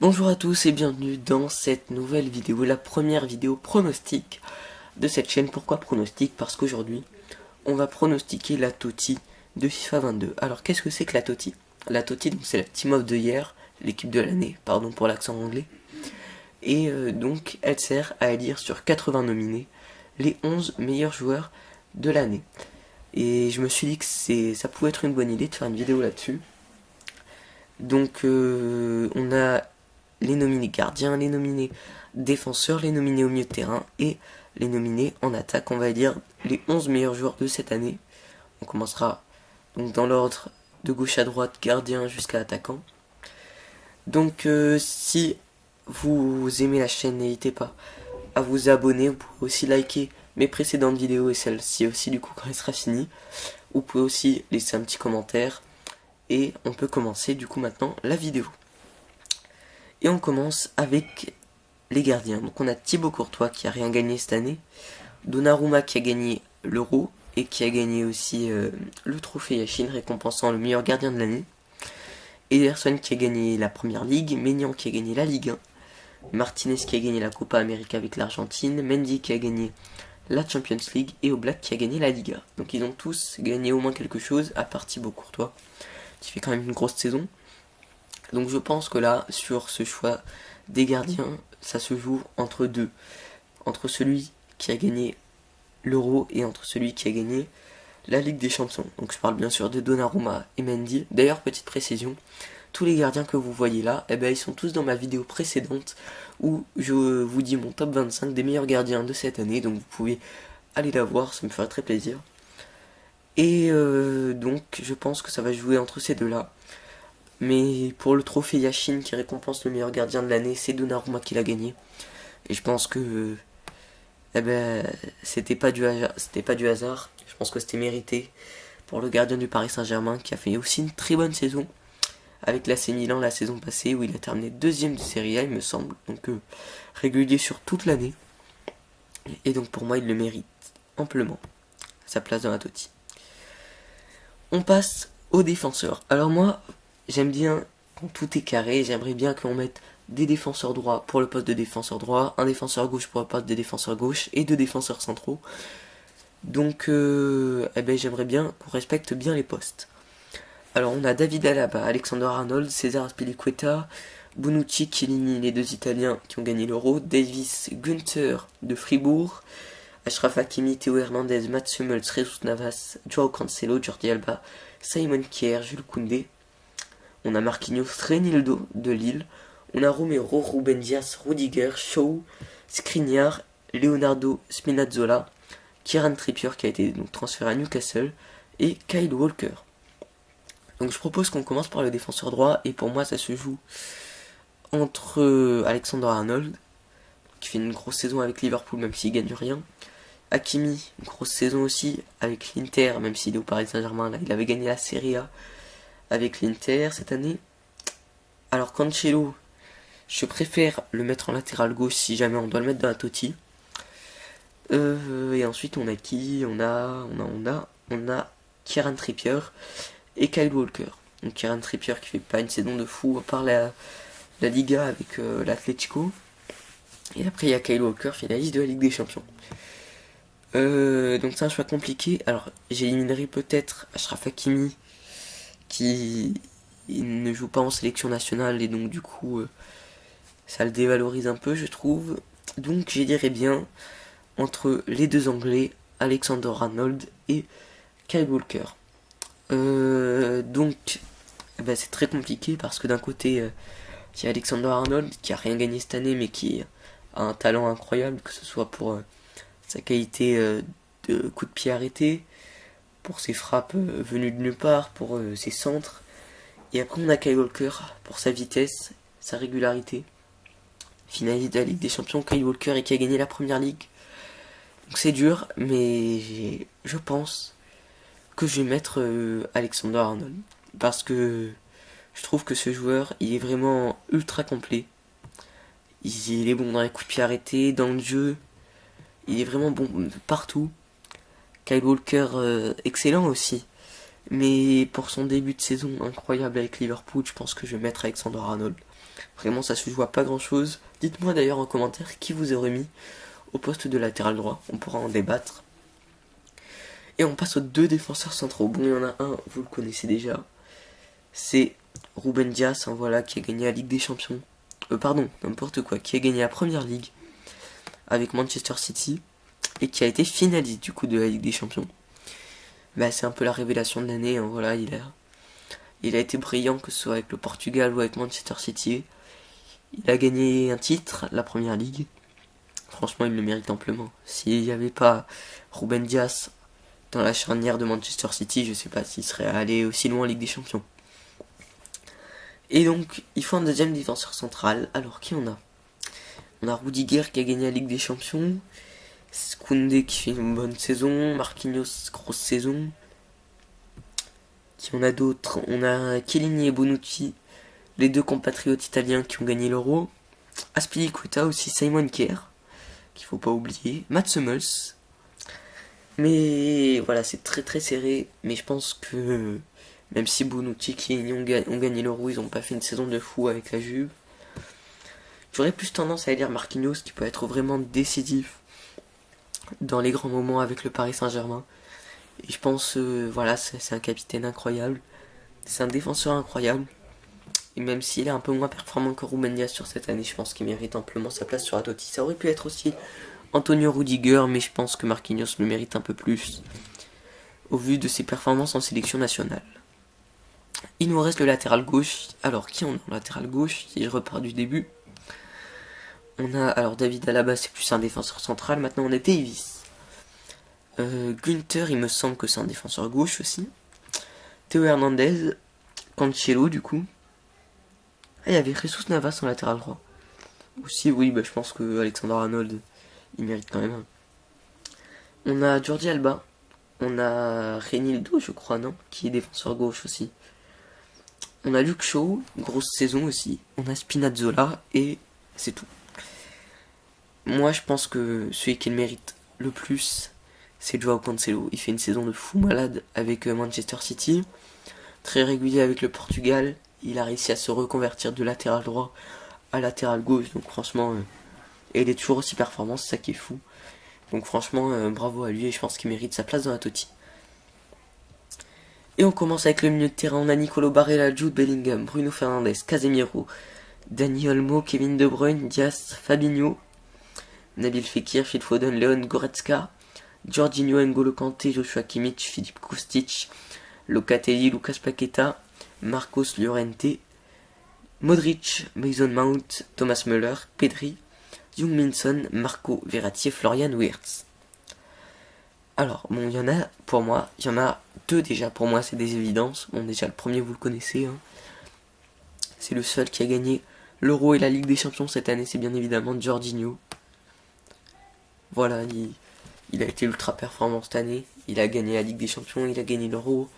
Bonjour à tous et bienvenue dans cette nouvelle vidéo, la première vidéo pronostic de cette chaîne. Pourquoi pronostic? Parce qu'aujourd'hui, on va pronostiquer la TOTY de FIFA 22. Alors qu'est-ce que c'est que la TOTY? La TOTY, donc c'est la Team of the Year, l'équipe de l'année, pardon pour l'accent anglais. Et donc elle sert à élire sur 80 nominés les 11 meilleurs joueurs de l'année. Et je me suis dit que ça pouvait être une bonne idée de faire une vidéo là-dessus. Donc on a les nominés gardiens, les nominés défenseurs, les nominés au milieu de terrain et les nominés en attaque. On va dire les 11 meilleurs joueurs de cette année. On commencera donc dans l'ordre de gauche à droite, gardien jusqu'à attaquant. Donc si vous aimez la chaîne, n'hésitez pas à vous abonner. Vous pouvez aussi liker mes précédentes vidéos et celle-ci aussi du coup quand elle sera finie. Vous pouvez aussi laisser un petit commentaire. Et on peut commencer du coup maintenant la vidéo. Et on commence avec les gardiens. Donc on a Thibaut Courtois qui a rien gagné cette année, Donnarumma qui a gagné l'Euro et qui a gagné aussi le trophée Yashin récompensant le meilleur gardien de l'année, Ederson qui a gagné la Première Ligue, Maignan qui a gagné la Ligue 1, Martinez qui a gagné la Copa América avec l'Argentine, Mendy qui a gagné la Champions League et Oblak qui a gagné la Liga. Donc ils ont tous gagné au moins quelque chose à part Thibaut Courtois qui fait quand même une grosse saison. Donc je pense que là, sur ce choix des gardiens, ça se joue entre deux. Entre celui qui a gagné l'Euro et entre celui qui a gagné la Ligue des Champions. Donc je parle bien sûr de Donnarumma et Mendy. D'ailleurs, petite précision, tous les gardiens que vous voyez là, ils sont tous dans ma vidéo précédente où je vous dis mon top 25 des meilleurs gardiens de cette année. Donc vous pouvez aller la voir, ça me ferait très plaisir. Et donc je pense que ça va jouer entre ces deux-là. Mais pour le trophée Yashin qui récompense le meilleur gardien de l'année, c'est Donnarumma qui l'a gagné. Et je pense que c'était pas du hasard. Je pense que c'était mérité pour le gardien du Paris Saint-Germain qui a fait aussi une très bonne saison avec l'AC Milan la saison passée où il a terminé deuxième de Serie A il me semble. Donc régulier sur toute l'année. Et donc pour moi il le mérite amplement sa place dans la TOTY. On passe aux défenseurs. Alors moi, j'aime bien quand tout est carré, j'aimerais bien qu'on mette des défenseurs droits pour le poste de défenseur droit, un défenseur gauche pour le poste de défenseur gauche et deux défenseurs centraux. Donc j'aimerais bien qu'on respecte bien les postes. Alors on a David Alaba, Alexander Arnold, César Azpilicueta, Bonucci, Chiellini, les deux Italiens qui ont gagné l'Euro, Davis, Günther de Fribourg, Achraf Hakimi, Théo Hernandez, Mats Hummels, Jesus Navas, Joao Cancelo, Jordi Alba, Simon Kjær, Jules Koundé. On a Marquinhos, Reinildo de Lille. On a Romero, Ruben Dias, Rudiger, Shaw, Skriniar, Leonardo Spinazzola, Kieran Trippier qui a été donc transféré à Newcastle et Kyle Walker. Donc je propose qu'on commence par le défenseur droit et pour moi ça se joue entre Alexander Arnold qui fait une grosse saison avec Liverpool même s'il gagne rien. Hakimi, une grosse saison aussi avec l'Inter, même s'il est au Paris Saint-Germain, là il avait gagné la Serie A avec l'Inter cette année. Alors Cancelo, je préfère le mettre en latéral gauche si jamais on doit le mettre dans la TOTY. Et ensuite on a qui on a Kieran Trippier et Kyle Walker. Donc Kieran Trippier qui fait pas une saison de fou à part la Liga avec l'Atlético. Et après il y a Kyle Walker, finaliste de la Ligue des Champions. Donc c'est un choix compliqué. Alors j'éliminerai peut-être Achraf Hakimi qui ne joue pas en sélection nationale et donc du coup ça le dévalorise un peu je trouve. Donc j'éliminerai bien entre les deux Anglais, Alexander Arnold et Kyle Walker. Donc c'est très compliqué parce que d'un côté il y a Alexander Arnold qui a rien gagné cette année mais qui a un talent incroyable, que ce soit pour sa qualité de coup de pied arrêté, pour ses frappes venues de nulle part, pour ses centres. Et après on a Kyle Walker pour sa vitesse, sa régularité. Finaliste de la Ligue des Champions, Kyle Walker et qui a gagné la Première Ligue. Donc c'est dur, mais je pense que je vais mettre Alexander Arnold. Parce que je trouve que ce joueur, il est vraiment ultra complet. Il est bon dans les coups de pied arrêtés, dans le jeu. Il est vraiment bon partout. Kyle Walker, excellent aussi. Mais pour son début de saison incroyable avec Liverpool, je pense que je vais mettre Alexander Arnold. Vraiment, ça se joue à pas grand chose. Dites-moi d'ailleurs en commentaire qui vous aurait mis au poste de latéral droit. On pourra en débattre. Et on passe aux deux défenseurs centraux. Bon, il y en a un, vous le connaissez déjà. C'est Ruben Dias, hein, voilà, qui a gagné la Ligue des Champions. Pardon, n'importe quoi. Qui a gagné la Première Ligue avec Manchester City. Et qui a été finaliste du coup de la Ligue des Champions. Bah, c'est un peu la révélation de l'année, hein, voilà, il a été brillant, que ce soit avec le Portugal ou avec Manchester City. Il a gagné un titre, la Première Ligue. Franchement, il le mérite amplement. S'il n'y avait pas Ruben Dias dans la charnière de Manchester City, je sais pas s'il serait allé aussi loin en Ligue des Champions. Et donc, il faut un deuxième défenseur central. Alors, qui on a? On a Rudiger qui a gagné la Ligue des Champions. Koundé qui fait une bonne saison. Marquinhos, grosse saison. Qui on a d'autres? On a Chiellini et Bonucci, les deux compatriotes italiens qui ont gagné l'Euro. Azpilicueta aussi, Simon Kjær, qu'il faut pas oublier. Mats Hummels. Mais voilà, c'est très très serré. Mais je pense que même si Bonucci et Chiellini ont gagné l'Euro, ils n'ont pas fait une saison de fou avec la Juve. J'aurais plus tendance à dire Marquinhos, qui peut être vraiment décisif dans les grands moments avec le Paris Saint-Germain. Et je pense, voilà, c'est un capitaine incroyable. C'est un défenseur incroyable. Et même s'il est un peu moins performant que Ruben Dias sur cette année, je pense qu'il mérite amplement sa place sur la Totti. Ça aurait pu être aussi Antonio Rudiger, mais je pense que Marquinhos le mérite un peu plus, au vu de ses performances en sélection nationale. Il nous reste le latéral gauche. Alors, qui on a en latéral gauche? Si je repars du début. On a, alors David Alaba, c'est plus un défenseur central. Maintenant, on a Davis. Günther, il me semble que c'est un défenseur gauche aussi. Théo Hernandez. Cancelo, du coup. Ah, il y avait Jesus Navas en latéral droit. Aussi, oui, bah, je pense que Alexander-Arnold, il mérite quand même un. On a Jordi Alba. On a Reinildo, je crois, non? Qui est défenseur gauche aussi. On a Luke Shaw, grosse saison aussi. On a Spinazzola et c'est tout. Moi, je pense que celui qui le mérite le plus, c'est Joao Cancelo. Il fait une saison de fou malade avec Manchester City. Très régulier avec le Portugal. Il a réussi à se reconvertir de latéral droit à latéral gauche. Donc franchement, et il est toujours aussi performant, c'est ça qui est fou. Donc franchement, bravo à lui et je pense qu'il mérite sa place dans la Totti. Et on commence avec le milieu de terrain. On a Nicolo Barella, Jude Bellingham, Bruno Fernandes, Casemiro, Dani Olmo, Kevin De Bruyne, Dias, Fabinho, Nabil Fekir, Phil Foden, Leon Goretzka, Jorginho, N'Golo Kanté, Joshua Kimmich, Philippe Kostic, Locatelli, Lucas Paqueta, Marcos Llorente, Modric, Mason Mount, Thomas Müller, Pedri, Heung-min Son, Marco Verratti et Florian Wirtz. Alors, bon, il y en a deux déjà, pour moi c'est des évidences. Bon, déjà le premier vous le connaissez, hein. C'est le seul qui a gagné l'Euro et la Ligue des Champions cette année, c'est bien évidemment Jorginho. Voilà, il a été ultra performant cette année. Il a gagné la Ligue des Champions, il a gagné l'Euro.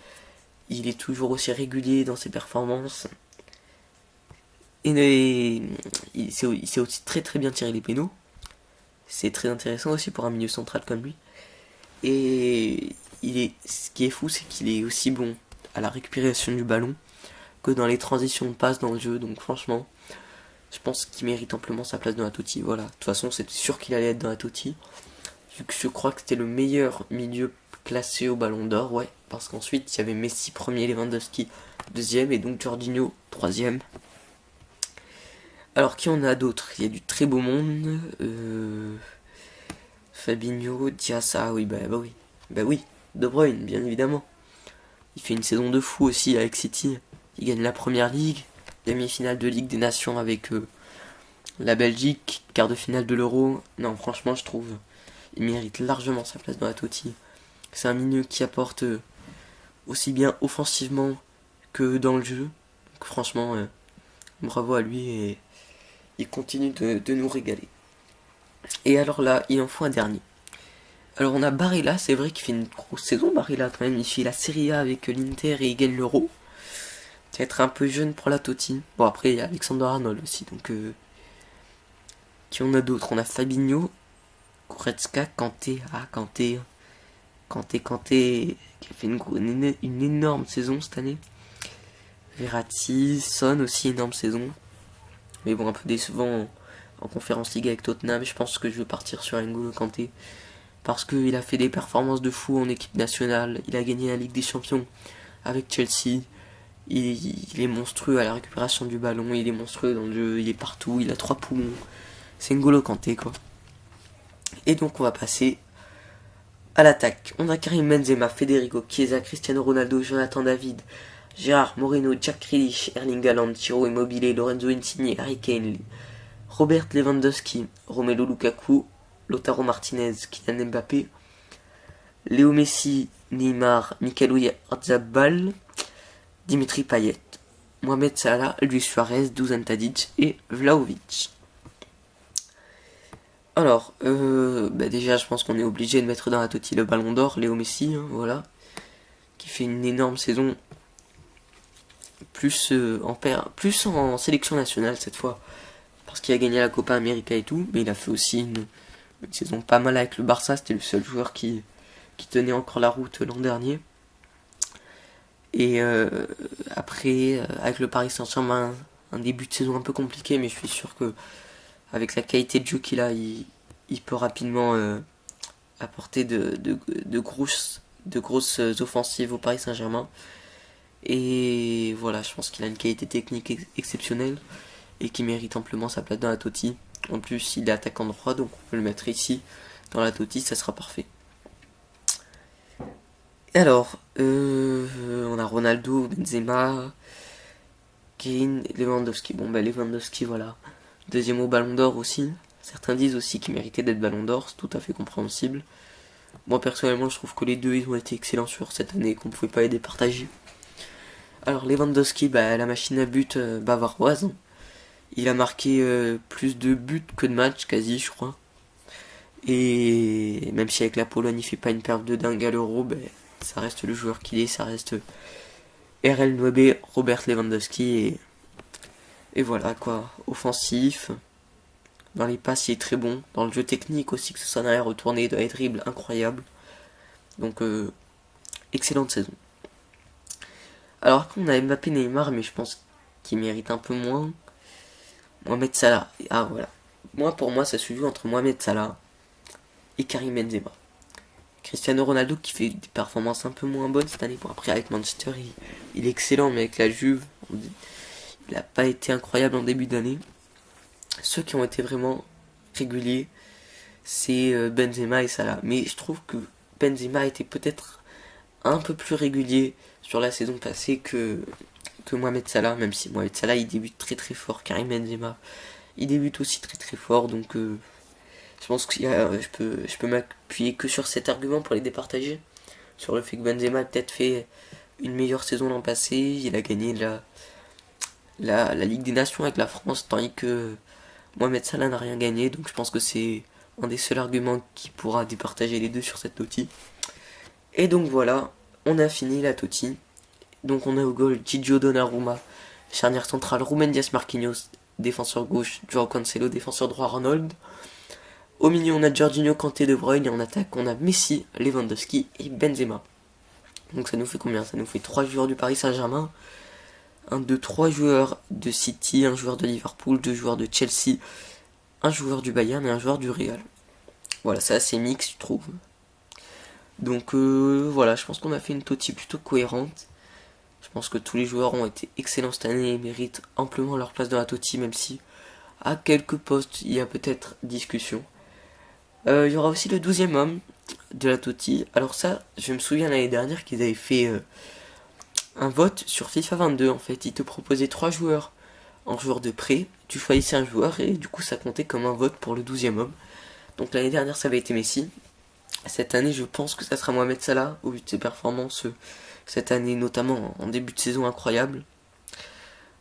Il est toujours aussi régulier dans ses performances. Et il sait aussi très très bien tirer les pénaux. C'est très intéressant aussi pour un milieu central comme lui. Et ce qui est fou, c'est qu'il est aussi bon à la récupération du ballon que dans les transitions de passe dans le jeu. Donc franchement, je pense qu'il mérite amplement sa place dans la Totti. Voilà, de toute façon, c'était sûr qu'il allait être dans la Totti. Vu que je crois que c'était le meilleur milieu classé au Ballon d'Or, ouais. Parce qu'ensuite, il y avait Messi premier, Lewandowski deuxième et donc Jorginho troisième. Alors, qui en a d'autres? Il y a du très beau monde. Fabinho, Dias, oui, bah oui. De Bruyne, bien évidemment. Il fait une saison de fou aussi avec City. Il gagne la Première Ligue, demi-finale de Ligue des Nations avec la Belgique, quart de finale de l'Euro. Non, franchement, je trouve il mérite largement sa place dans la Totti. C'est un milieu qui apporte aussi bien offensivement que dans le jeu. Donc franchement, bravo à lui et il continue de nous régaler. Et alors là, il en faut un dernier. Alors on a Barella, c'est vrai qu'il fait une grosse saison, Barella quand même. Il fait la Serie A avec l'Inter et il gagne l'Euro. Peut-être un peu jeune pour la Totti. Bon, après il y a Alexander-Arnold aussi, donc qui on a d'autres? On a Fabinho, Goretzka, Kanté, Kanté qui a fait une énorme saison cette année. Verratti, Son aussi énorme saison. mais bon, un peu décevant en Conférence League avec Tottenham. Je pense que je vais partir sur N'Golo Kanté parce qu'il a fait des performances de fou en équipe nationale. Il a gagné la Ligue des Champions avec Chelsea. Il est monstrueux à la récupération du ballon, il est monstrueux dans le jeu, il est partout, il a 3 poumons. C'est N'Golo Kanté, quoi. Et donc on va passer à l'attaque. On a Karim Benzema, Federico Chiesa, Cristiano Ronaldo, Jonathan David, Gérard Moreno, Jack Grealish, Erling Haaland, Ciro Immobile, Lorenzo Insigne, Harry Kane, Robert Lewandowski, Romelu Lukaku, Lautaro Martinez, Kylian Mbappé, Léo Messi, Neymar, Mikel Oyarzabal, Dimitri Payet, Mohamed Salah, Luis Suarez, Dusan Tadic et Vlahovic. Alors, déjà je pense qu'on est obligé de mettre dans la Totti le ballon d'or, Léo Messi, hein, voilà, qui fait une énorme saison, plus en sélection nationale cette fois, parce qu'il a gagné la Copa América et tout, mais il a fait aussi une saison pas mal avec le Barça, c'était le seul joueur qui tenait encore la route l'an dernier. Et après, avec le Paris Saint-Germain, un début de saison un peu compliqué, mais je suis sûr que avec la qualité de jeu qu'il a, il peut rapidement apporter de grosses offensives au Paris Saint-Germain. Et voilà, je pense qu'il a une qualité technique exceptionnelle et qui mérite amplement sa place dans la Totti. En plus, il est attaquant droit, donc on peut le mettre ici dans la Totti, ça sera parfait. Et alors, on a Ronaldo, Benzema, Kane, Lewandowski. Bon, Lewandowski, voilà. Deuxième au Ballon d'Or aussi. Certains disent aussi qu'il méritait d'être Ballon d'Or, c'est tout à fait compréhensible. Moi, personnellement, je trouve que les deux, ils ont été excellents sur cette année, qu'on ne pouvait pas les départager. Alors, Lewandowski, la machine à but bavaroise. Il a marqué plus de buts que de matchs, quasi, je crois. Et même si avec la Pologne, il fait pas une perte de dingue à l'Euro, ça reste le joueur qu'il est, ça reste RL9B, Robert Lewandowski, et voilà quoi, offensif, dans les passes il est très bon, dans le jeu technique aussi, que ce soit dans les retournées, dans les dribbles, incroyable. Donc excellente saison. Alors après on a Mbappé, Neymar, mais je pense qu'il mérite un peu moins. Mohamed Salah, ah voilà. Pour moi ça se joue entre Mohamed Salah et Karim Benzema. Cristiano Ronaldo qui fait des performances un peu moins bonnes cette année. Bon, après avec Manchester il est excellent, mais avec la Juve il n'a pas été incroyable en début d'année. Ceux qui ont été vraiment réguliers, c'est Benzema et Salah. Mais je trouve que Benzema était peut-être un peu plus régulier sur la saison passée que Mohamed Salah, même si Mohamed Salah il débute très très fort. Karim Benzema il débute aussi très très fort, donc je pense que je peux m'appuyer que sur cet argument pour les départager. Sur le fait que Benzema a peut-être fait une meilleure saison l'an passé, il a gagné la Ligue des Nations avec la France, tandis que Mohamed Salah n'a rien gagné, donc je pense que c'est un des seuls arguments qui pourra départager les deux sur cette Totti. Et donc voilà, on a fini la Totti. Donc on a au goal Gigio Donnarumma, charnière centrale Ruben Dias Marquinhos, défenseur gauche Joao Cancelo, défenseur droit Arnold. Au milieu on a Jorginho, Kanté, De Bruyne, et en attaque on a Messi, Lewandowski et Benzema. Donc ça nous fait combien? Ça nous fait 3 joueurs du Paris Saint-Germain, 3 joueurs de City, un joueur de Liverpool, 2 joueurs de Chelsea, un joueur du Bayern et un joueur du Real. Voilà, c'est assez mix, je trouve. Donc voilà, je pense qu'on a fait une Totti plutôt cohérente. Je pense que tous les joueurs ont été excellents cette année et méritent amplement leur place dans la Totti, même si à quelques postes il y a peut-être discussion. Il y aura aussi le 12e homme de la Totti. Alors ça, je me souviens l'année dernière qu'ils avaient fait un vote sur FIFA 22 en fait. Ils te proposaient 3 joueurs en joueur de prêt. Tu choisissais un joueur et du coup ça comptait comme un vote pour le 12e homme. Donc l'année dernière ça avait été Messi. Cette année je pense que ça sera Mohamed Salah au vu de ses performances cette année, notamment en début de saison incroyable.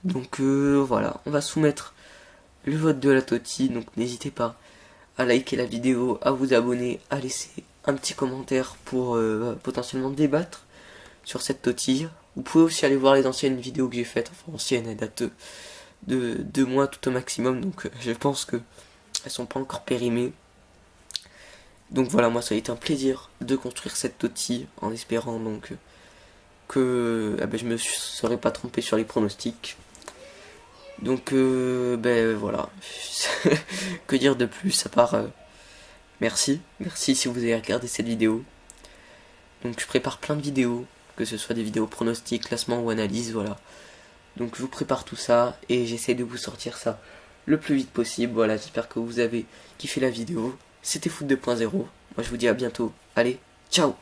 Donc voilà, on va soumettre le vote de la Totti. Donc n'hésitez pas à liker la vidéo, à vous abonner, à laisser un petit commentaire pour potentiellement débattre sur cette Totti. Vous pouvez aussi aller voir les anciennes vidéos que j'ai faites, enfin anciennes, elles datent de 2 mois tout au maximum, donc je pense que elles sont pas encore périmées. Donc voilà, moi ça a été un plaisir de construire cette Totti, en espérant donc que je me serais pas trompé sur les pronostics. Donc ben voilà. Que dire de plus à part merci si vous avez regardé cette vidéo. Donc je prépare plein de vidéos, que ce soit des vidéos pronostics, classement ou analyse, voilà. Donc je vous prépare tout ça et j'essaie de vous sortir ça le plus vite possible. Voilà, j'espère que vous avez kiffé la vidéo. C'était Foot 2.0. Moi je vous dis à bientôt. Allez, ciao!